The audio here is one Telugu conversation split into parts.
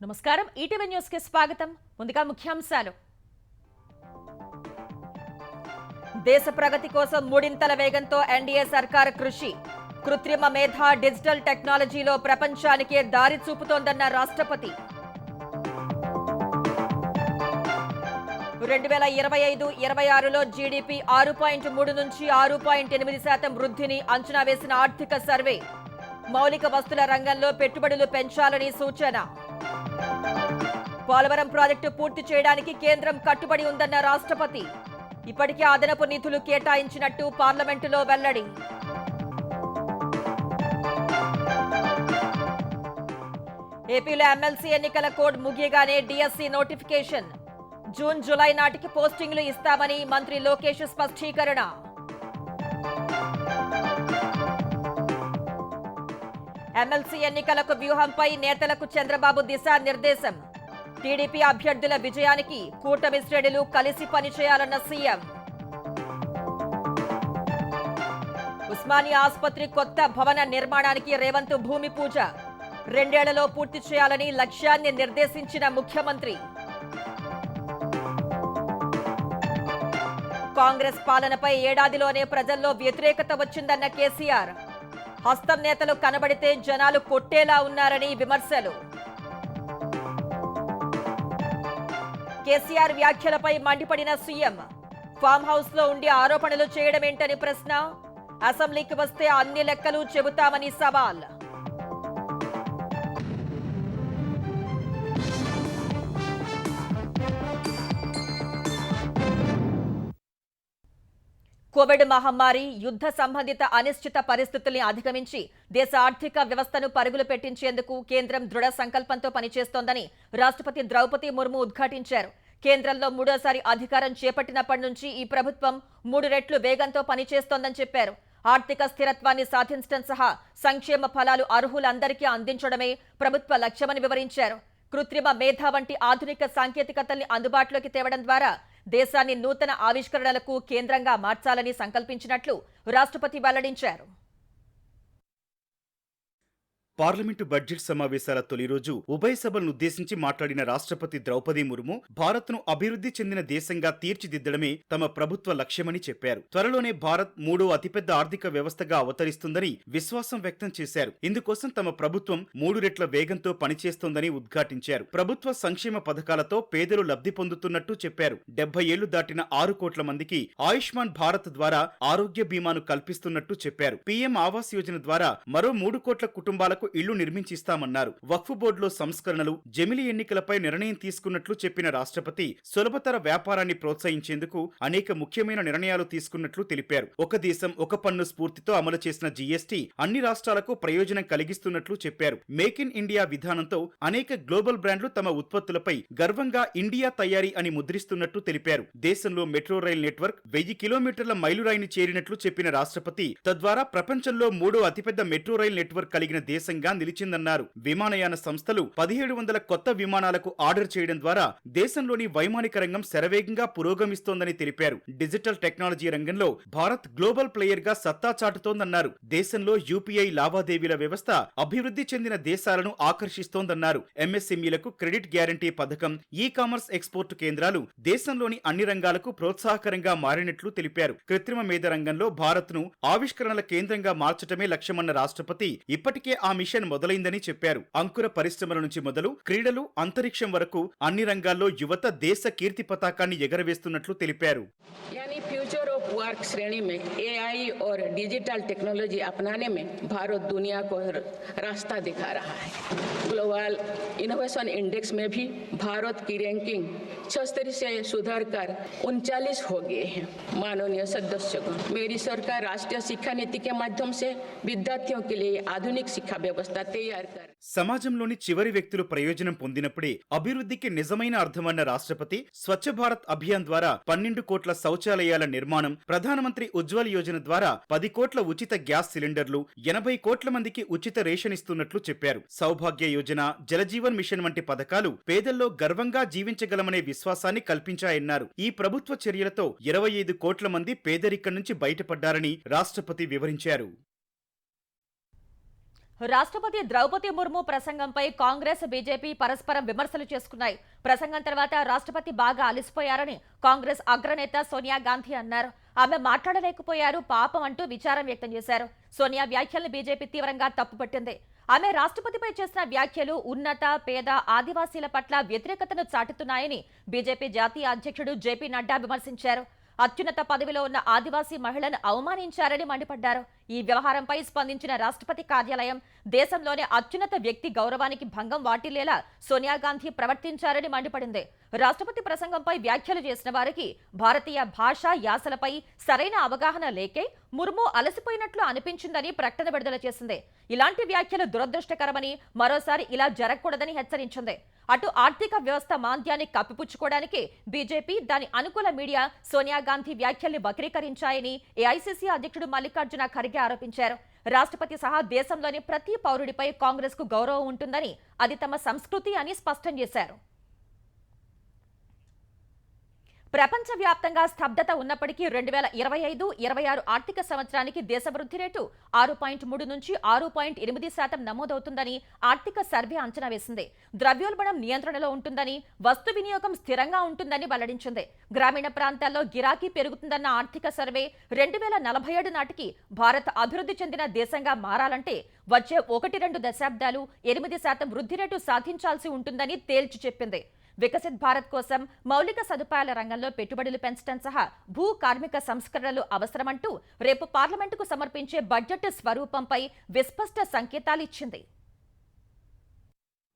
నమస్కారం ఈటీవీ న్యూస్ కి స్వాగతం ముందుగా ముఖ్యాంశాలు దేశ ప్రగతి కోసం మూడింతల వేగంతో ఎన్డీఏ సర్కార్ కృషి కృత్రిమ మేధ డిజిటల్ టెక్నాలజీలో ప్రపంచానికే దారి చూపుతోందన్న రాష్ట్రపతి 2025-26లో జీడీపీ 6.3 నుంచి 6.8% వృద్ధిని అంచనా వేసిన ఆర్థిక సర్వే మౌలిక వస్తుల రంగంలో పెట్టుబడులు పెంచాలని సూచన పోలవరం ప్రాజెక్టు పూర్తి చేయడానికి కేంద్రం కట్టుబడి ఉందన్న రాష్ట్రపతి ఇప్పటికే అదనపు నిధులు కేటాయించినట్టు పార్లమెంటులో వెల్లడి ఏపీలో ఎమ్మెల్సీ ఎన్నికల కోడ్ ముగియగానే డిఎస్సి నోటిఫికేషన్ జూన్ జూలై నాటికి పోస్టింగ్లు ఇస్తామని మంత్రి లోకేష్ స్పష్టీకరణ ఎమ్మెల్సీ ఎన్నికలకు వ్యూహంపై నేతలకు చంద్రబాబు దిశానిర్దేశం టీడీపీ అభ్యర్థుల విజయానికి కూటమి శ్రేణులు కలిసి పనిచేయాలన్న సీఎం ఉస్మానియా ఆసుపత్రి కొత్త భవన నిర్మాణానికి రేవంత్ భూమి పూజ 2 ఏళ్లలో పూర్తి చేయాలని లక్ష్యాన్ని నిర్దేశించిన ముఖ్యమంత్రి కాంగ్రెస్ పాలనపై ఏడాదిలోనే ప్రజల్లో వ్యతిరేకత వచ్చిందన్న కేసీఆర్ హస్తం నేతలు కనబడితే జనాలు కొట్టేలా ఉన్నారని విమర్శలు కేసీఆర్ వ్యాఖ్యలపై మండిపడిన సీఎం ఫామ్ హౌస్ లో ఉండి ఆరోపణలు చేయడమేంటని ప్రశ్న అసెంబ్లీకి వస్తే అన్ని లెక్కలు చెబుతామని సవాల్ కోవిడ్ మహమ్మారి యుద్ధ సంబంధిత అనిశ్చిత పరిస్థితుల్ని అధిగమించి దేశ ఆర్థిక వ్యవస్థను పరుగులు పెట్టించేందుకు కేంద్రం దృఢ సంకల్పంతో పనిచేస్తోందని రాష్ట్రపతి ద్రౌపది ముర్ము ఉద్ఘాటించారు కేంద్రంలో మూడోసారి అధికారం చేపట్టినప్పటి నుంచి ఈ ప్రభుత్వం 3 రెట్లు వేగంతో పనిచేస్తోందని చెప్పారు ఆర్థిక స్థిరత్వాన్ని సాధించడం సహా సంక్షేమ ఫలాలు అర్హులందరికీ అందించడమే ప్రభుత్వ లక్ష్యమని వివరించారు కృత్రిమ మేధ వంటి ఆధునిక సాంకేతికతల్ని అందుబాటులోకి తేవడం ద్వారా దేశాన్ని నూతన ఆవిష్కరణలకు కేంద్రంగా మార్చాలని సంకల్పించినట్లు రాష్ట్రపతి వెల్లడించారు పార్లమెంటు బడ్జెట్ సమావేశాల తొలి రోజు ఉభయ సభలను ఉద్దేశించి మాట్లాడిన రాష్ట్రపతి ద్రౌపది ముర్ము భారత్ను అభివృద్ధి చెందిన దేశంగా తీర్చిదిద్దడమే తమ ప్రభుత్వ లక్ష్యమని చెప్పారు త్వరలోనే భారత్ 3వ అతిపెద్ద ఆర్థిక వ్యవస్థగా అవతరిస్తుందని విశ్వాసం వ్యక్తం చేశారు ఇందుకోసం తమ ప్రభుత్వం 3 రెట్ల వేగంతో పనిచేస్తోందని ఉద్ఘాటించారు ప్రభుత్వ సంక్షేమ పథకాలతో పేదలు లబ్ధి పొందుతున్నట్టు చెప్పారు 70 ఏళ్లు దాటిన 6 కోట్ల మందికి ఆయుష్మాన్ భారత్ ద్వారా ఆరోగ్య బీమాను కల్పిస్తున్నట్టు చెప్పారు పీఎం ఆవాస్ యోజన ద్వారా మరో 3 కోట్ల కుటుంబాలకు ఇళ్లు నిర్మించిస్తామన్నారు వక్ఫ్ బోర్డులో సంస్కరణలు జమిలి ఎన్నికలపై నిర్ణయం తీసుకున్నట్లు చెప్పిన రాష్ట్రపతి సులభతర వ్యాపారాన్ని ప్రోత్సహించేందుకు అనేక ముఖ్యమైన నిర్ణయాలు తీసుకున్నట్లు తెలిపారు ఒక దేశం ఒక పన్ను స్ఫూర్తితో అమలు చేసిన జీఎస్టీ అన్ని రాష్ట్రాలకు ప్రయోజనం కలిగిస్తున్నట్లు చెప్పారు మేక్ ఇన్ ఇండియా విధానంతో అనేక గ్లోబల్ బ్రాండ్లు తమ ఉత్పత్తులపై గర్వంగా ఇండియా తయారీ అని ముద్రిస్తున్నట్టు తెలిపారు దేశంలో మెట్రో రైల్ నెట్వర్క్ 1000 కిలోమీటర్ల మైలురాయిని చేరినట్లు చెప్పిన రాష్ట్రపతి తద్వారా ప్రపంచంలో 3వ అతిపెద్ద మెట్రో రైల్ నెట్వర్క్ కలిగిన దేశంగా నిలిచిందన్నారు విమానయాన సంస్థలు 1700 కొత్త విమానాలకు ఆర్డర్ చేయడం ద్వారా దేశంలోని వైమానిక రంగం శరవేగంగా పురోగమిస్తోందని తెలిపారు డిజిటల్ టెక్నాలజీ రంగంలో భారత్ గ్లోబల్ ప్లేయర్ గా సత్తా చాటుతోందన్నారు దేశంలో యూపీఐ లావాదేవీల వ్యవస్థ అభివృద్ధి చెందిన దేశాలను ఆకర్షిస్తోందన్నారు ఎంఎస్ఎంఈలకు క్రెడిట్ గ్యారంటీ పథకం ఈ కామర్స్ ఎక్స్పోర్ట్ కేంద్రాలు దేశంలోని అన్ని రంగాలకు ప్రోత్సాహకరంగా మారినట్లు తెలిపారు కృత్రిమ మేధ రంగంలో భారత్ను ఆవిష్కరణల కేంద్రంగా మార్చటమే లక్ష్యమన్న రాష్ట్రపతి ఇప్పటికే ఆ మిషన్ మొదలైందని చెప్పారు అంకుర పరిశ్రమల నుంచి మొదలు క్రీడలు అంతరిక్షం వరకు అన్ని రంగాల్లో యువత దేశ కీర్తి పతాకాన్ని ఎగరవేస్తున్నట్లు తెలిపారు फ्यूचर ऑफ वर्क श्रेणी में एआई और डिजिटल टेक्नोलॉजी अपनाने में भारत दुनिया को रास्ता दिखा रहा है ग्लोबल इनोवेशन इंडेक्स में भी भारत की रैंकिंग 76 से सुधरकर 39 हो गए हैं माननीय सदस्यगण मेरी सरकार राष्ट्रीय शिक्षा नीति के माध्यम से विद्यार्थियों के लिए आधुनिक शिक्षा व्यवस्था तैयार कर సమాజంలోని చివరి వ్యక్తులు ప్రయోజనం పొందినప్పుడే అభివృద్ధికి నిజమైన అర్థమన్న రాష్ట్రపతి స్వచ్ఛ భారత్ అభియాన్ ద్వారా 12 కోట్ల శౌచాలయాల నిర్మాణం ప్రధానమంత్రి ఉజ్వల్ యోజన ద్వారా 10 కోట్ల ఉచిత గ్యాస్ సిలిండర్లు 80 కోట్ల మందికి ఉచిత రేషన్ ఇస్తున్నట్లు చెప్పారు సౌభాగ్య యోజన జలజీవన్ మిషన్ వంటి పథకాలు పేదల్లో గర్వంగా జీవించగలమనే విశ్వాసాన్ని కల్పించాయన్నారు ఈ ప్రభుత్వ చర్యలతో 25 కోట్ల మంది పేదరికం నుంచి బయటపడ్డారని రాష్ట్రపతి వివరించారు రాష్ట్రపతి ద్రౌపది ముర్ము ప్రసంగంపై కాంగ్రెస్ బీజేపీ పరస్పరం విమర్శలు చేసుకున్నాయి. ప్రసంగం తర్వాత రాష్ట్రపతి బాగా అలసిపోయారని కాంగ్రెస్ అగ్రనేత సోనియా గాంధీ అన్నారు. ఆమె మాట్లాడలేకపోయారు పాపం అంటూ విచారం వ్యక్తం చేశారు. సోనియా వ్యాఖ్యలను బీజేపీ తీవ్రంగా తప్పుపట్టింది. ఆమె రాష్ట్రపతిపై చేసిన వ్యాఖ్యలు ఉన్నత పేద ఆదివాసీల పట్ల వ్యతిరేకతను చాటుతున్నాయని బీజేపీ జాతీయ అధ్యక్షుడు జేపీ నడ్డా విమర్శించారు. అత్యున్నత పదవిలో ఉన్న ఆదివాసీ మహిళను అవమానించారని మండిపడ్డారు. ఈ వ్యవహారంపై స్పందించిన రాష్ట్రపతి కార్యాలయం దేశంలోనే అత్యున్నత వ్యక్తి గౌరవానికి భంగం వాటిల్లేలా సోనియా గాంధీ ప్రవర్తించారని మండిపడింది. రాష్ట్రపతి ప్రసంగంపై వ్యాఖ్యలు చేసిన వారికి భారతీయ భాష యాసలపై సరైన అవగాహన లేకే ముర్ము అలసిపోయినట్లు అనిపించిందని ప్రకటన విడుదల చేసింది. ఇలాంటి వ్యాఖ్యలు దురదృష్టకరమని, మరోసారి ఇలా జరగకూడదని హెచ్చరించింది. అటు ఆర్థిక వ్యవస్థ మాంద్యాన్ని కప్పిపుచ్చుకోవడానికి బీజేపీ, దాని అనుకూల మీడియా సోనియా గాంధీ వ్యాఖ్యల్ని వక్రీకరించాయని ఏఐసీసీ అధ్యక్షుడు మల్లికార్జున ఖర్గే ఆరోపించారు. రాష్ట్రపతి సహా దేశంలోని ప్రతి పౌరుడిపై కాంగ్రెస్ కు గౌరవం ఉంటుందని, అది తమ సంస్కృతి అని స్పష్టం చేశారు. ప్రపంచవ్యాప్తంగా స్తబ్దత ఉన్నప్పటికీ 2025-26 ఆర్థిక సంవత్సరానికి దేశ వృద్ధి రేటు 6.3 నుంచి 6.8% నమోదవుతుందని ఆర్థిక సర్వే అంచనా వేసింది. ద్రవ్యోల్బణం నియంత్రణలో ఉంటుందని, వస్తు వినియోగం స్థిరంగా ఉంటుందని వెల్లడించింది. గ్రామీణ ప్రాంతాల్లో గిరాకీ పెరుగుతుందన్న ఆర్థిక సర్వే 2047 నాటికి భారత్ అభివృద్ధి చెందిన దేశంగా మారాలంటే వచ్చే 1-2 దశాబ్దాలు 8% వృద్ధి రేటు సాధించాల్సి ఉంటుందని తేల్చి చెప్పింది. వికసిత్ భారత్ కోసం మౌలిక సదుపాయాల రంగంలో పెట్టుబడులు పెంచడం సహా భూ కార్మిక సంస్కరణలు అవసరమంటూ రేపు పార్లమెంటుకు సమర్పించే బడ్జెట్ స్వరూపంపై విస్పష్ట సంకేతాలిచ్చింది.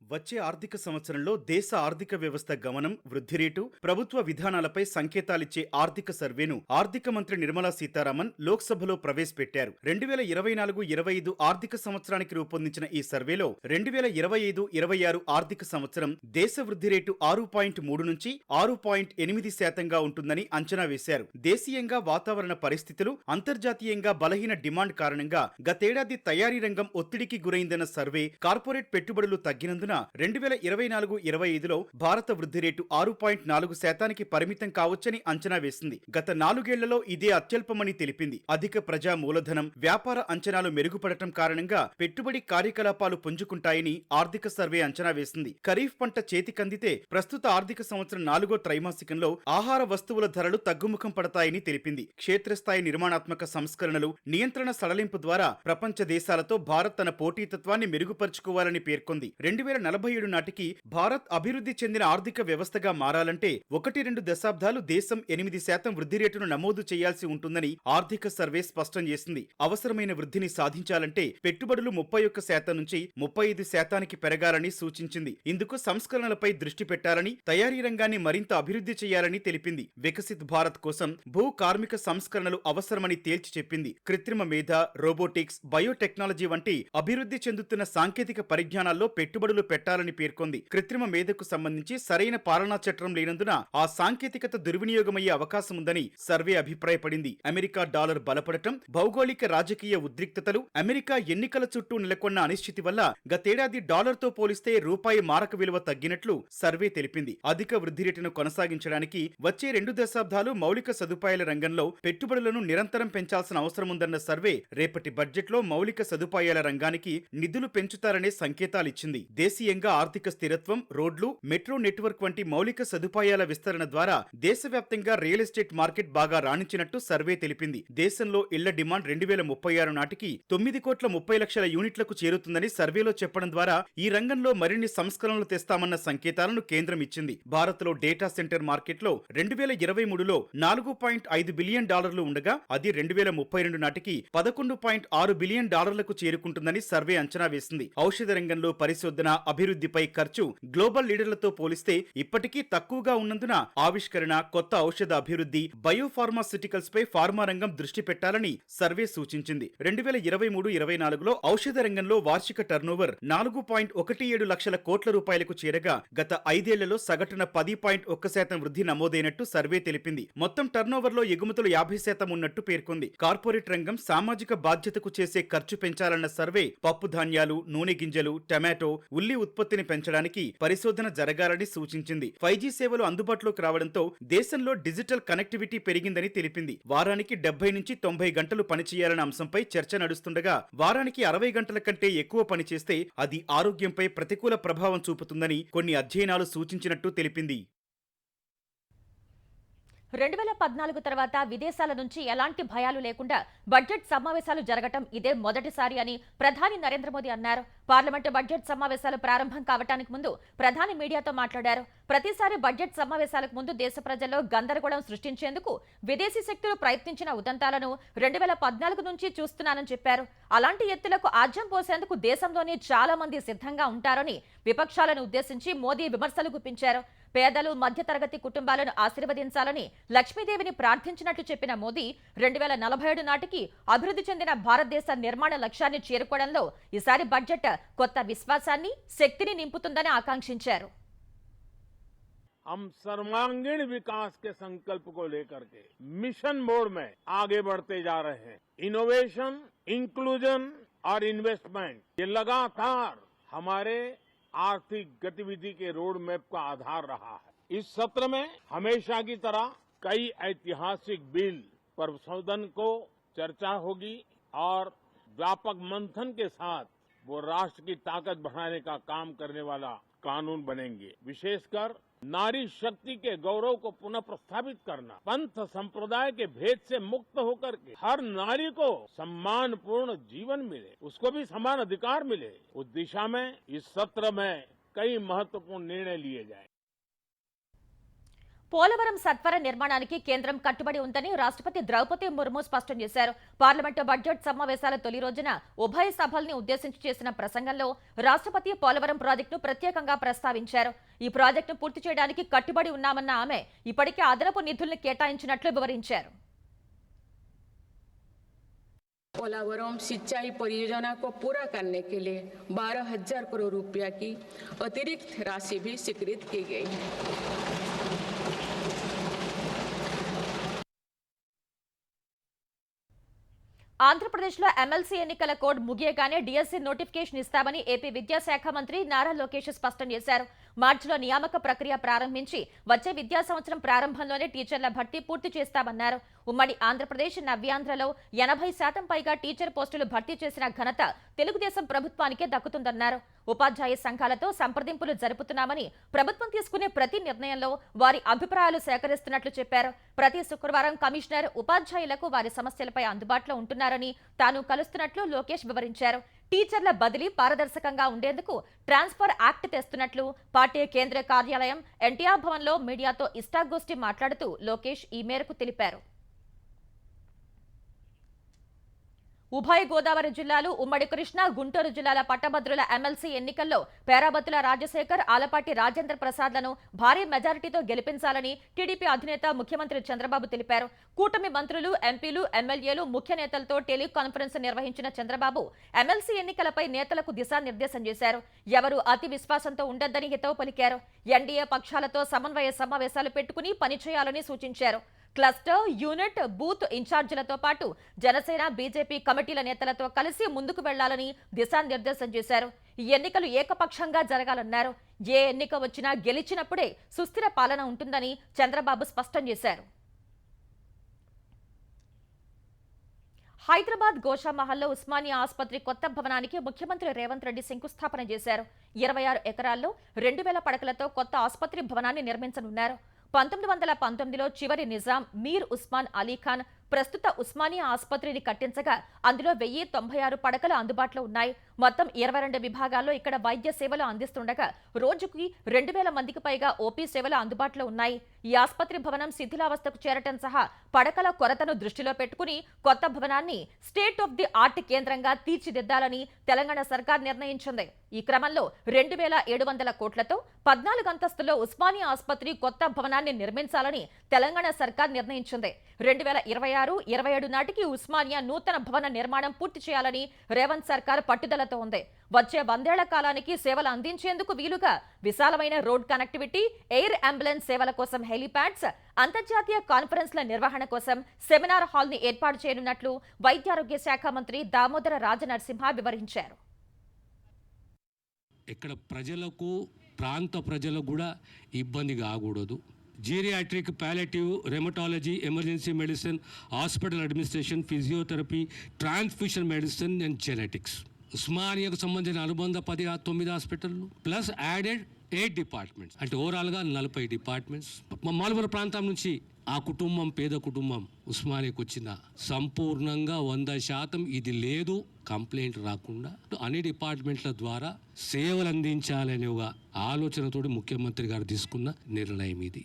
వచ్చే ఆర్థిక సంవత్సరంలో దేశ ఆర్థిక వ్యవస్థ గమనం, వృద్ధి రేటు, ప్రభుత్వ విధానాలపై సంకేతాలిచ్చే ఆర్థిక సర్వేను ఆర్థిక మంత్రి నిర్మలా సీతారామన్ లోక్సభలో ప్రవేశపెట్టారు. 2024-25 ఆర్థిక సంవత్సరానికి రూపొందించిన ఈ సర్వేలో 2025-26 ఆర్థిక సంవత్సరం దేశ వృద్ధి రేటు 6.3 నుంచి 6.8% ఉంటుందని అంచనా వేశారు. దేశీయంగా వాతావరణ పరిస్థితులు, అంతర్జాతీయంగా బలహీన డిమాండ్ కారణంగా గతేడాది తయారీ రంగం ఒత్తిడికి గురైందన్న సర్వే కార్పొరేట్ పెట్టుబడులు తగ్గినందున 2024-25లో భారత వృద్ధి రేటు 6.4% పరిమితం కావచ్చని అంచనా వేసింది. గత 4 ఏళ్లలో ఇదే అత్యల్పమని తెలిపింది. అధిక ప్రజా మూలధనం, వ్యాపార అంచనాలు మెరుగుపడటం కారణంగా పెట్టుబడి కార్యకలాపాలు పుంజుకుంటాయని ఆర్థిక సర్వే అంచనా వేసింది. ఖరీఫ్ పంట చేతికందితే ప్రస్తుత ఆర్థిక సంవత్సరం 4వ త్రైమాసికంలో ఆహార వస్తువుల ధరలు తగ్గుముఖం పడతాయని తెలిపింది. క్షేత్రస్థాయి నిర్మాణాత్మక సంస్కరణలు, నియంత్రణ సడలింపు ద్వారా ప్రపంచ దేశాలతో భారత్ తన పోటీతత్వాన్ని మెరుగుపరుచుకోవాలని పేర్కొంది. 2047 నాటికి భారత్ అభివృద్ధి చెందిన ఆర్థిక వ్యవస్థగా మారాలంటే 1-2 దశాబ్దాలు దేశం 8% వృద్ధి రేటును నమోదు చేయాల్సి ఉంటుందని ఆర్థిక సర్వే స్పష్టం చేసింది. అవసరమైన వృద్ధిని సాధించాలంటే పెట్టుబడులు 31% నుంచి 35% పెరగాలని సూచించింది. ఇందుకు సంస్కరణలపై దృష్టి పెట్టాలని, తయారీ రంగాన్ని మరింత అభివృద్ధి చేయాలని తెలిపింది. వికసిత్ భారత్ కోసం భూ కార్మిక సంస్కరణలు అవసరమని తేల్చి చెప్పింది. కృత్రిమ మేధ, రోబోటిక్స్, బయోటెక్నాలజీ వంటి అభివృద్ధి చెందుతున్న సాంకేతిక పరిజ్ఞానాల్లో పెట్టుబడులు పెట్టాలని పేర్కొంది. కృత్రిమ మేధకు సంబంధించి సరైన పాలనా చట్టం లేనందున ఆ సాంకేతికత దుర్వినియోగమయ్యే అవకాశం ఉందని సర్వే అభిప్రాయపడింది. అమెరికా డాలర్ బలపడటం, భౌగోళిక రాజకీయ ఉద్రిక్తతలు, అమెరికా ఎన్నికల చుట్టూ నెలకొన్న అనిశ్చితి వల్ల గతేడాది డాలర్తో పోలిస్తే రూపాయి మారక విలువ తగ్గినట్లు సర్వే తెలిపింది. అధిక వృద్ధి రేటును కొనసాగించడానికి వచ్చే 2 దశాబ్దాలు మౌలిక సదుపాయాల రంగంలో పెట్టుబడులను నిరంతరం పెంచాల్సిన అవసరముందన్న సర్వే రేపటి బడ్జెట్లో మౌలిక సదుపాయాల రంగానికి నిధులు పెంచుతారనే సంకేతాలిచ్చింది. దేశీయంగా ఆర్థిక స్థిరత్వం, రోడ్లు, మెట్రో నెట్వర్క్ వంటి మౌలిక సదుపాయాల విస్తరణ ద్వారా దేశవ్యాప్తంగా రియల్ ఎస్టేట్ మార్కెట్ బాగా రాణించినట్టు సర్వే తెలిపింది. దేశంలో ఇళ్ల డిమాండ్ 2036 నాటికి 9,30,00,000 యూనిట్లకు చేరుతుందని సర్వేలో చెప్పడం ద్వారా ఈ రంగంలో మరిన్ని సంస్కరణలు తెస్తామన్న సంకేతాలను కేంద్రం ఇచ్చింది. భారత్లో డేటా సెంటర్ మార్కెట్లో 2023లో $4.5 బిలియన్ ఉండగా అది 2032 నాటికి $11.6 బిలియన్ చేరుకుంటుందని సర్వే అంచనా వేసింది. ఔషధ రంగంలో పరిశోధన, అభివృద్ధిపై ఖర్చు గ్లోబల్ లీడర్లతో పోలిస్తే ఇప్పటికీ తక్కువగా ఉన్నందున ఆవిష్కరణ, కొత్త ఔషధ అభివృద్ధి, బయోఫార్మాస్యూటికల్స్ పై ఫార్మా రంగం దృష్టి పెట్టాలని సర్వే సూచించింది. 2023-24లో ఔషధ రంగంలో వార్షిక టర్నోవర్ 4.17 లక్షల కోట్ల రూపాయలకు చేరగా గత 5 ఏళ్లలో సగటున 10.1% వృద్ధి నమోదైనట్టు సర్వే తెలిపింది. మొత్తం టర్నోవర్లో ఎగుమతులు 50% ఉన్నట్టు పేర్కొంది. కార్పొరేట్ రంగం సామాజిక బాధ్యతకు చేసే ఖర్చు పెంచాలన్న సర్వే పప్పు ధాన్యాలు, నూనె గింజలు, టమాటో, ఉల్లి ఉత్పత్తిని పెంచడానికి పరిశోధన జరగాలని సూచించింది. 5G సేవలు అందుబాటులోకి రావడంతో దేశంలో డిజిటల్ కనెక్టివిటీ పెరిగిందని తెలిపింది. వారానికి 70 నుంచి 90 గంటలు పనిచేయాలన్న అంశంపై చర్చ నడుస్తుండగా వారానికి 60 గంటల కంటే ఎక్కువ పనిచేస్తే అది ఆరోగ్యంపై ప్రతికూల ప్రభావం చూపుతుందని కొన్ని అధ్యయనాలు సూచించినట్టు తెలిపింది. 2014 తర్వాత విదేశాల నుంచి ఎలాంటి భయాలు లేకుండా బడ్జెట్ సమావేశాలు జరగటం ఇదే మొదటిసారి అని ప్రధాని నరేంద్ర మోదీ అన్నారు. పార్లమెంటు బడ్జెట్ సమావేశాలు ప్రారంభం కావడానికి ముందు ప్రధాని మీడియాతో మాట్లాడారు. ప్రతిసారి బడ్జెట్ సమావేశాలకు ముందు దేశ ప్రజల్లో గందరగోళం సృష్టించేందుకు విదేశీ శక్తులు ప్రయత్నించిన ఉదంతాలను 2014 నుంచి చూస్తున్నానని చెప్పారు. అలాంటి ఎత్తులకు ఆజ్యం పోసేందుకు దేశంలోనే చాలా మంది సిద్ధంగా ఉంటారని విపక్షాలను ఉద్దేశించి మోదీ విమర్శలు గుప్పించారు. పేదలు మధ్యతరగతి కుటుంబాలను ఆశీర్వదించాలని లక్ష్మీదేవిని ప్రార్థించినట్లు చెప్పిన మోదీ 2047 నాటికి అభివృద్ధి చెందిన భారతదేశ నిర్మాణ లక్ష్యాన్ని చేరుకోవడంలో ఈసారి బడ్జెట్ కొత్త విశ్వాసాన్ని, శక్తిని నింపుతుందని ఆకాంక్షించారు. हम सर्वांगीण विकास के संकल्प को लेकर के मिशन मोड में आगे बढ़ते जा रहे हैं. इनोवेशन, इंक्लूजन और इन्वेस्टमेंट ये लगातार हमारे आर्थिक गतिविधि के रोड मैप का आधार रहा है. इस सत्र में हमेशा की तरह कई ऐतिहासिक बिल पर सदन को चर्चा होगी और व्यापक मंथन के साथ वो राष्ट्र की ताकत बढ़ाने का काम करने वाला कानून बनेंगे. विशेषकर नारी शक्ति के गौरव को पुनः प्रस्तावित करना, पंथ संप्रदाय के भेद से मुक्त होकर के हर नारी को सम्मानपूर्ण जीवन मिले, उसको भी समान अधिकार मिले, उस दिशा में इस सत्र में कई महत्वपूर्ण निर्णय लिए जाए. పోలవరం సత్వర నిర్మాణానికి కేంద్రం కట్టుబడి ఉందని రాష్ట్రపతి ద్రౌపది ముర్ము స్పష్టం చేశారు. పార్లమెంటు బడ్జెట్ సమావేశాల తొలి రోజున ఉభయ సభల్ని ఉద్దేశించి చేసిన ప్రసంగంలో రాష్ట్రపతి పోలవరం ప్రాజెక్టును ప్రత్యేకంగా ప్రస్తావించారు. ఈ ప్రాజెక్టును పూర్తి చేయడానికి కట్టుబడి ఉన్నామన్న ఆమె ఇప్పటికే అదనపు నిధుల్ని కేటాయించినట్లు వివరించారు. पोलावरम सिंचाई परियोजना को पूरा करने के लिए 12,000 करोड़ रुपया की अतिरिक्त राशि भी स्वीकृत की गई है. ఆంధ్రప్రదేశ్లో ఎమ్మెల్సీ ఎన్నికల కోడ్ ముగియగానే డిఎస్సీ నోటిఫికేషన్ ఇస్తామని ఏపీ విద్యాశాఖ మంత్రి నారా లోకేష్ స్పష్టం చేశారు. మార్చిలో నియామక ప్రక్రియ ప్రారంభించి వచ్చే విద్యా సంవత్సరం ప్రారంభంలోనే టీచర్ల భర్తీ పూర్తి చేస్తామన్నారు. ఉమ్మడి ఆంధ్రప్రదేశ్, నవ్యాంధ్రలో 80% పైగా టీచర్ పోస్టులు భర్తీ చేసిన ఘనత తెలుగుదేశం ప్రభుత్వానికే దక్కుతుందన్నారు. ఉపాధ్యాయ సంఘాలతో సంప్రదింపులు జరుపుతున్నామని, ప్రభుత్వం తీసుకునే ప్రతి నిర్ణయంలో వారి అభిప్రాయాలు సేకరిస్తున్నట్లు చెప్పారు. ప్రతి శుక్రవారం కమిషనర్ ఉపాధ్యాయులకు వారి సమస్యలపై అందుబాటులో ఉంటున్నారని, తాను కలుస్తున్నట్లు లోకేష్ వివరించారు. టీచర్ల బదిలీ పారదర్శకంగా ఉండేందుకు ట్రాన్స్ఫర్ యాక్ట్ తెస్తున్నట్లు పార్టీ కేంద్ర కార్యాలయం ఎన్టీఆర్ భవన్లో మీడియాతో ఇష్టాగోష్ఠి మాట్లాడుతూ లోకేష్ ఈ మేరకు తెలిపారు. ఉభయ గోదావరి జిల్లాలు, ఉమ్మడి కృష్ణా, గుంటూరు జిల్లాల పట్టభద్రుల ఎమ్మెల్సీ ఎన్నికల్లో పేరాబత్తుల రాజశేఖర్, ఆలపాటి రాజేంద్ర ప్రసాద్లను భారీ మెజారిటీతో గెలిపించాలని టీడీపీ అధినేత ముఖ్యమంత్రి చంద్రబాబు తెలిపారు. కూటమి మంత్రులు, ఎంపీలు, ఎమ్మెల్యేలు, ముఖ్య నేతలతో టెలికాన్ఫరెన్స్ నిర్వహించిన చంద్రబాబు ఎమ్మెల్సీ ఎన్నికలపై నేతలకు దిశానిర్దేశం చేశారు. ఎవరు అతి విశ్వాసంతో ఉండొద్దని హితవు పలికారు. ఎన్డీఏ పక్షాలతో సమన్వయ సమావేశాలు పెట్టుకుని పనిచేయాలని సూచించారు. క్లస్టర్, యూనిట్, బూత్ ఇన్ఛార్జీలతో పాటు జనసేన, బీజేపీ కమిటీల నేతలతో కలిసి ముందుకు వెళ్లాలని దిశానిర్దేశం చేశారు. ఈ ఎన్నికలు ఏకపక్షంగా జరగాలన్నారు. ఏ ఎన్నిక వచ్చినా గెలిచినప్పుడే సుస్థిర పాలన ఉంటుందని చంద్రబాబు స్పష్టం చేశారు. హైదరాబాద్ గోషామహల్లో ఉస్మానియా ఆసుపత్రి కొత్త భవనానికి ముఖ్యమంత్రి రేవంత్ రెడ్డి శంకుస్థాపన చేశారు. 26 ఎకరాల్లో 2000 పడకలతో కొత్త ఆసుపత్రి భవనాన్ని నిర్మించనున్నారు. 1919లో చివరి నిజాం మీర్ ఉస్మాన్ అలీఖాన్ ప్రస్తుత ఉస్మానియా ఆసుపత్రిని కట్టించగా అందులో 1096 పడకలు అందుబాటులో ఉన్నాయి. మొత్తం 22 విభాగాల్లో ఇక్కడ వైద్య సేవలు అందిస్తుండగా రోజుకి 2000 మందికి పైగా ఓపీ సేవలు అందుబాటులో ఉన్నాయి. ఈ ఆసుపత్రి భవనం శిథిలావస్థకు చేరటం సహా పడకల కొరతను దృష్టిలో పెట్టుకుని కొత్త భవనాన్ని స్టేట్ ఆఫ్ ది ఆర్ట్ కేంద్రంగా తీర్చిదిద్దాలని తెలంగాణ సర్కార్ నిర్ణయించింది. ఈ క్రమంలో 2700 కోట్లతో 14 అంతస్తులో ఉస్మానియా ఆసుపత్రి కొత్త భవనాన్ని నిర్మించాలని తెలంగాణ సర్కార్ నిర్ణయించింది. 2026-27 నాటికి ఉస్మానియా నూతన భవన నిర్మాణం పూర్తి చేయాలని రేవంత్ సర్కార్ పట్టుదలతో ఉంది. వచ్చే 100 ఏళ్ల కాలానికి సేవలు అందించేందుకు వీలుగా విశాలమైన రోడ్ కనెక్టివిటీ, ఎయిర్ అంబులెన్స్ సేవల కోసం హెలిప్యాడ్స్, అంతర్జాతీయ కాన్ఫరెన్స్ల నిర్వహణ కోసం సెమినార్ హాల్ ని ఏర్పాటు చేయనున్నట్లు వైద్యారోగ్య శాఖ మంత్రి దామోదర రాజనరసింహ వివరించారు. ఇక్కడ ప్రజలకు ప్రాంత ప్రజలకు కూడా ఇబ్బంది కాకూడదు. Geriatric, palliative, rheumatology, emergency medicine, hospital administration, physiotherapy, transfusion medicine and genetics. ఉస్మానియాకు సంబంధించిన అనుబంధ 9 హాస్పిటళ్ళు ప్లస్ యాడెడ్ 8 డిపార్ట్మెంట్స్, అంటే ఓవరాల్గా 40 డిపార్ట్మెంట్స్. మాల్వర ప్రాంతం నుంచి ఆ కుటుంబం, పేద కుటుంబం ఉస్మానియాకు వచ్చిన సంపూర్ణంగా 100% ఇది లేదు కంప్లైంట్ రాకుండా అన్ని డిపార్ట్మెంట్ల ద్వారా సేవలు అందించాలనే ఒక ఆలోచనతోటి ముఖ్యమంత్రి గారు తీసుకున్న నిర్ణయం ఇది.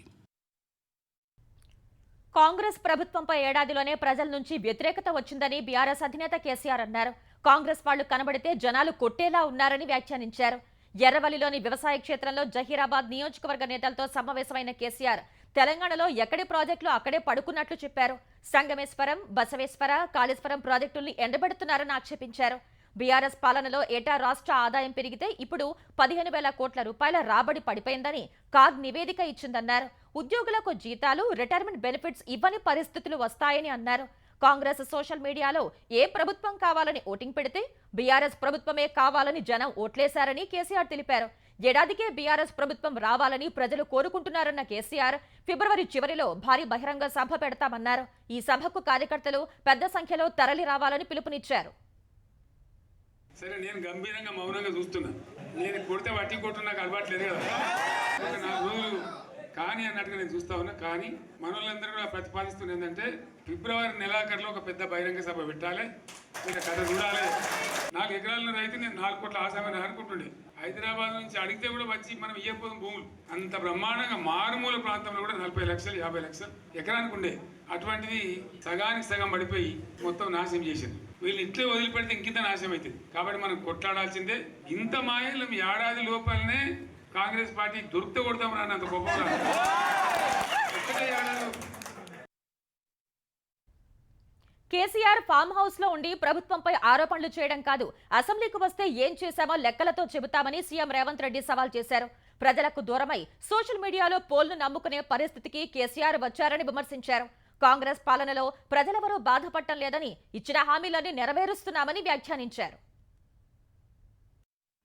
కాంగ్రెస్ ప్రభుత్వంపై ఏడాదిలోనే ప్రజల నుంచి వ్యతిరేకత వచ్చిందని బీఆర్ఎస్ అధినేత కేసీఆర్ అన్నారు. కాంగ్రెస్ వాళ్లు కనబడితే జనాలు కొట్టేలా ఉన్నారని వ్యాఖ్యానించారు. ఎర్రవల్లిలోని వ్యవసాయ క్షేత్రంలో జహీరాబాద్ నియోజకవర్గ నేతలతో సమావేశమైన కేసీఆర్ తెలంగాణలో ఎక్కడి ప్రాజెక్టులు అక్కడే పడుకున్నట్లు చెప్పారు. సంగమేశ్వరం, బసవేశ్వర, కాళేశ్వరం ప్రాజెక్టుల్ని ఎండబెడుతున్నారని ఆక్షేపించారు. బీఆర్ఎస్ పాలనలో ఏటా రాష్ట్ర ఆదాయం పెరిగితే ఇప్పుడు 15,000 కోట్ల రూపాయల రాబడి పడిపోయిందని కాగ్ నివేదిక ఇచ్చిందన్నారు. ఉద్యోగులకు జీతాలు, రిటైర్మెంట్ బెనిఫిట్స్ ఇవ్వని పరిస్థితులు వస్తాయని అన్నారు. కాంగ్రెస్ సోషల్ మీడియాలో ఏ ప్రభుత్వం కావాలని ఓటింగ్ పెడితే బీఆర్ఎస్ ప్రభుత్వమే కావాలని జనం ఓట్లేశారని కేసీఆర్ తెలిపారు. ఏడాదికే బీఆర్ఎస్ ప్రభుత్వం రావాలని ప్రజలు కోరుకుంటున్నారన్న కేసీఆర్ ఫిబ్రవరి చివరిలో భారీ బహిరంగ సభ పెడతామన్నారు. ఈ సభకు కార్యకర్తలు పెద్ద సంఖ్యలో తరలి రావాలని పిలుపునిచ్చారు. సరే, నేను గంభీరంగా మౌనంగా చూస్తున్నా. నేను కొడితే వట్టి కొట్టు నాకు అలవాట్లేదు కదా, ఒక 4 రోజులు కానీ అన్నట్టుగా నేను చూస్తా ఉన్నా. కానీ మనోళ్ళందరూ కూడా ప్రతిపాదిస్తుంది ఏంటంటే ఫిబ్రవరి నెలాఖరులో ఒక పెద్ద బహిరంగ సభ పెట్టాలి, ఇంకా కథ చూడాలి. 4 ఎకరాల రైతు నేను 4 కోట్ల ఆశామని అనుకుంటుండే. హైదరాబాద్ నుంచి అడిగితే కూడా వచ్చి మనం ఇయ్యకపోతాం భూములు. అంత బ్రహ్మాండంగా మారుమూల ప్రాంతంలో కూడా 40 లక్షలు 50 లక్షలు ఎకరానికి ఉండే అటువంటిది సగానికి సగం పడిపోయి మొత్తం నాశనం చేసింది. వీళ్ళు ఇట్లే వదిలిపెడితే ఇంకింత నాశనం అవుతుంది. కాబట్టి మనం కొట్లాడాల్సిందే. ఇంత మాయలు ఏడాది లోపలనే కాంగ్రెస్ పార్టీ దొరికితే కొడతాం రానంత గొప్పగా ఒక్కటే ఏడాది. కేసీఆర్ ఫామ్ హౌస్ లో ఉండి ప్రభుత్వంపై ఆరోపణలు చేయడం కాదు, అసెంబ్లీకి వస్తే ఏం చేశామో లెక్కలతో చెబుతామని సీఎం రేవంత్ రెడ్డి సవాల్ చేశారు. ప్రజలకు దూరమై సోషల్ మీడియాలో పోల్ను నమ్ముకునే పరిస్థితికి కేసీఆర్ వచ్చారని విమర్శించారు. కాంగ్రెస్ పాలనలో ప్రజలెవరూ బాధపడటం లేదని, ఇచ్చిన హామీలన్నీ నెరవేరుస్తున్నామని వ్యాఖ్యానించారు.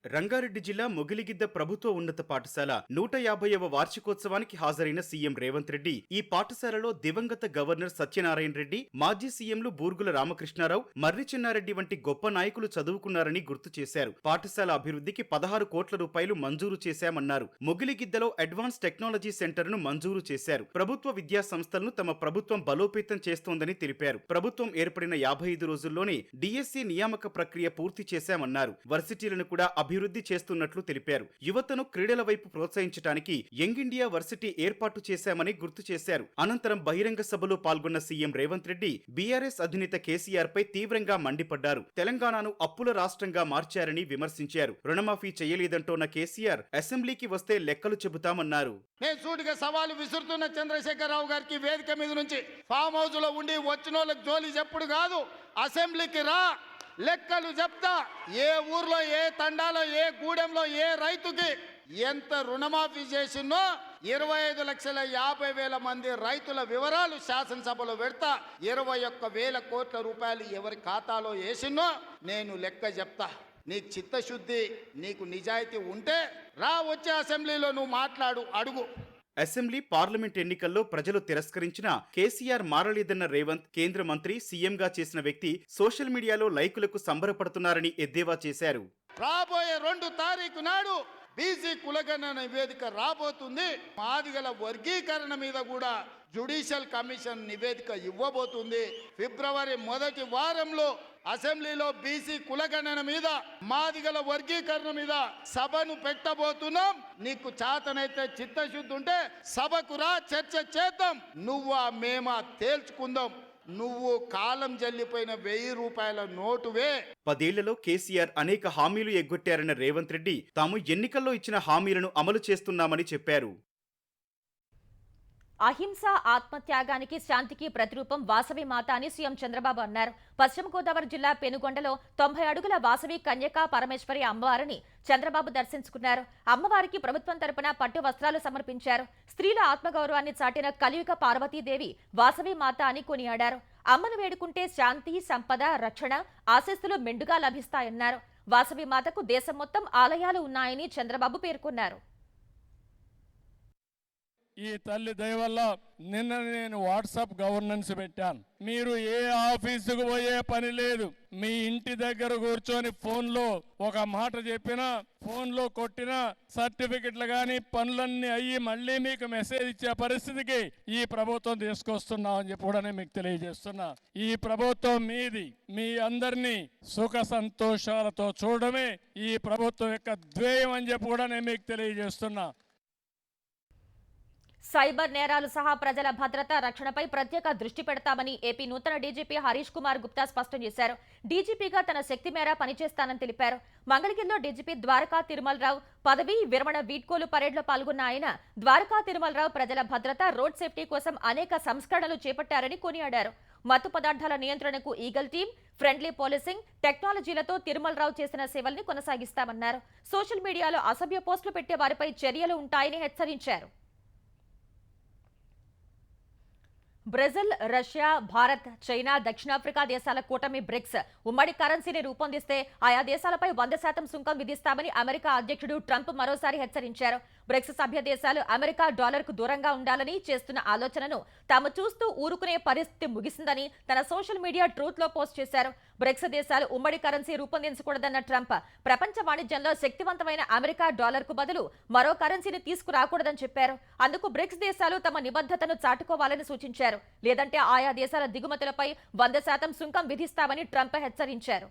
రంగారెడ్డి జిల్లా మొగిలిగిద్ద ప్రభుత్వ ఉన్నత పాఠశాల 150వ వార్షికోత్సవానికి హాజరైన సీఎం రేవంత్ రెడ్డి ఈ పాఠశాలలో దివంగత గవర్నర్ సత్యనారాయణ రెడ్డి, మాజీ సీఎంలు బూర్గుల రామకృష్ణారావు, మర్రి చెన్నారెడ్డి వంటి గొప్ప నాయకులు చదువుకున్నారని గుర్తు చేశారు. పాఠశాల అభివృద్ధికి 16 కోట్ల రూపాయలు మంజూరు చేశామన్నారు. మొగిలిగిద్దలో అడ్వాన్స్ టెక్నాలజీ సెంటర్ను మంజూరు చేశారు. ప్రభుత్వ విద్యా సంస్థలను తమ ప్రభుత్వం బలోపేతం చేస్తోందని తెలిపారు. ప్రభుత్వం ఏర్పడిన 55 రోజుల్లోనే డిఎస్సి నియామక ప్రక్రియ పూర్తి చేశామన్నారు. వర్సిటీలను కూడా అభివృద్ధి చేస్తున్నట్లు తెలిపారు. యువతను క్రీడల వైపు ప్రోత్సహించడానికి యంగ్ ఇండియా వర్సిటీ ఏర్పాటు చేశామని గుర్తు చేశారు. అనంతరం బహిరంగ సభలో పాల్గొన్న సీఎం రేవంత్ రెడ్డి బీఆర్ఎస్ అధినేత కేసీఆర్ పై తీవ్రంగా మండిపడ్డారు. తెలంగాణను అప్పుల రాష్ట్రంగా మార్చారని విమర్శించారు. రుణమాఫీ చేయలేదంటోన్న కేసీఆర్ అసెంబ్లీకి వస్తే లెక్కలు చెబుతామన్నారు. నేను సూటిగా సవాలు విసురుతున్న చంద్రశేఖరరావు గారికి వేదిక మీద నుంచి, ఫామ్ హౌస్ లో ఉండి వచ్చిన వాళ్ళకి జోలి చెప్పుడు కాదు, అసెంబ్లీకి రా, లెక్కలు చెప్తా. ఏ ఊర్లో, ఏ తండాలో, ఏ గూడెంలో ఏ రైతుకి ఎంత రుణమాఫీ చేసినో 25,50,000 మంది రైతుల వివరాలు శాసనసభలో పెడతా. 21,000 కోట్ల రూపాయలు ఎవరి ఖాతాలో వేసినో నేను లెక్క చెప్తా. నీకు చిత్తశుద్ధి, నీకు నిజాయితీ ఉంటే రా, వచ్చే అసెంబ్లీలో నువ్వు మాట్లాడు, అడుగు. అసెంబ్లీ, పార్లమెంట్ ఎన్నికల్లో ప్రజలు తిరస్కరించిన కేసీఆర్ మారలేదన్న రేవంత్, కేంద్ర మంత్రి, సీఎంగా చేసిన వ్యక్తి సోషల్ మీడియాలో లైకులకు సంబరపడుతున్నారని ఎద్దేవా చేశారు. రాబోయే 2 తారీఖు నాడు బీసీ కులగణన నివేదిక రాబోతుంది. మాదిగల వర్గీకరణ మీద కూడా జ్యుడిషియల్ కమిషన్ నివేదిక ఇవ్వబోతుంది. ఫిబ్రవరి మొదటి వారంలో అసెంబ్లీలో బీసీ కులగణన మీద, మాదిగల వర్గీకరణ మీద సభను పెట్టబోతున్నాం. నీకు చేతనైతే, చిత్తశుద్ధి ఉంటే సభకు రా, చర్చ చేద్దాం. నువ్వా మేమా తేల్చుకుందాం. నువ్వు కాలం జల్లిపోయిన 1000 రూపాయల నోటువే. 10 ఏళ్లలో కేసీఆర్ అనేక హామీలు ఎగ్గొట్టారన్న రేవంత్ రెడ్డి తాము ఎన్నికల్లో ఇచ్చిన హామీలను అమలు చేస్తున్నామని చెప్పారు. అహింస, ఆత్మత్యాగానికి, శాంతికి ప్రతిరూపం వాసవి మాత అని సీఎం చంద్రబాబు అన్నారు. పశ్చిమ గోదావరి జిల్లా పెనుగొండలో 90 అడుగుల వాసవి కన్యకా పరమేశ్వరి అమ్మవారిని చంద్రబాబు దర్శించుకున్నారు. అమ్మవారికి ప్రభుత్వం తరపున పట్టు వస్త్రాలు సమర్పించారు. స్త్రీల ఆత్మగౌరవాన్ని చాటిన కలియుగ పార్వతీదేవి వాసవి మాత అని కొనియాడారు. అమ్మను వేడుకుంటే శాంతి, సంపద, రక్షణ, ఆశీస్సులు మెండుగా లభిస్తాయన్నారు. వాసవి మాతకు దేశం మొత్తం ఆలయాలు ఉన్నాయని చంద్రబాబు పేర్కొన్నారు. ఈ తల్లి దయ వల్ల నిన్న నేను వాట్సాప్ గవర్నెన్స్ పెట్టాను. మీరు ఏ ఆఫీసుకు పోయే పని లేదు. మీ ఇంటి దగ్గర కూర్చొని ఫోన్లో ఒక మాట చెప్పినా, ఫోన్లో కొట్టినా సర్టిఫికెట్లు కానీ పనులన్నీ అయ్యి మళ్ళీ మీకు మెసేజ్ ఇచ్చే పరిస్థితికి ఈ ప్రభుత్వం తీసుకొస్తున్నామని చెప్పి కూడా నేను మీకు తెలియజేస్తున్నా. ఈ ప్రభుత్వం మీది. మీ అందరినీ సుఖ సంతోషాలతో చూడడమే ఈ ప్రభుత్వం యొక్క ధ్యేయం అని చెప్పి కూడా నేను మీకు తెలియజేస్తున్నా. సైబర్ నేరాలు సహా ప్రజల భద్రత రక్షణపై ప్రత్యేక దృష్టి పెడతామని ఏపీ నూతన డీజీపీ హరీష్ కుమార్ గుప్తా స్పష్టం చేశారు. డీజీపీగా తన శక్తి మేర పనిచేస్తానని తెలిపారు. మంగళగిరిలో డీజీపీ ద్వారకా తిరుమలరావు పదవీ విరమణ వీడ్కోలు పరేడ్లో పాల్గొన్న ఆయన ద్వారకా తిరుమలరావు ప్రజల భద్రత, రోడ్ సేఫ్టీ కోసం అనేక సంస్కరణలు చేపట్టారని కొనియాడారు. మత్తు పదార్థాల నియంత్రణకు ఈగల్ టీం, ఫ్రెండ్లీ పోలీసింగ్ టెక్నాలజీలతో తిరుమలరావు చేసిన సేవల్ని కొనసాగిస్తామన్నారు. సోషల్ మీడియాలో అసభ్య పోస్టులు పెట్టే వారిపై చర్యలు ఉంటాయని హెచ్చరించారు. బ్రెజిల్, రష్యా, భారత్, చైనా, దక్షిణాఫ్రికా దేశాల కూటమి బ్రిక్స్ ఉమ్మడి కరెన్సీని రూపొందిస్తే ఆయా దేశాలపై 100% సుంకం విధిస్తామని అమెరికా అధ్యక్షుడు ట్రంప్ మరోసారి హెచ్చరించారు. బ్రిక్స్ సభ్య దేశాలు అమెరికా డాలర్కు దూరంగా ఉండాలని చేస్తున్న ఆలోచనను తాము చూస్తూ ఊరుకునే పరిస్థితి ముగిసిందని తన సోషల్ మీడియా ట్రూత్లో పోస్ట్ చేశారు. బ్రిక్స్ దేశాలు ఉమ్మడి కరెన్సీ రూపొందించకూడదన్న ట్రంప్ ప్రపంచ వాణిజ్యంలో శక్తివంతమైన అమెరికా డాలర్కు బదులు మరో కరెన్సీని తీసుకురాకూడదని చెప్పారు. అందుకు బ్రిక్స్ దేశాలు తమ నిబద్ధతను చాటుకోవాలని సూచించారు. లేదంటే ఆయా దేశాల దిగుమతులపై 100% సుంకం విధిస్తామని ట్రంప్ హెచ్చరించారు.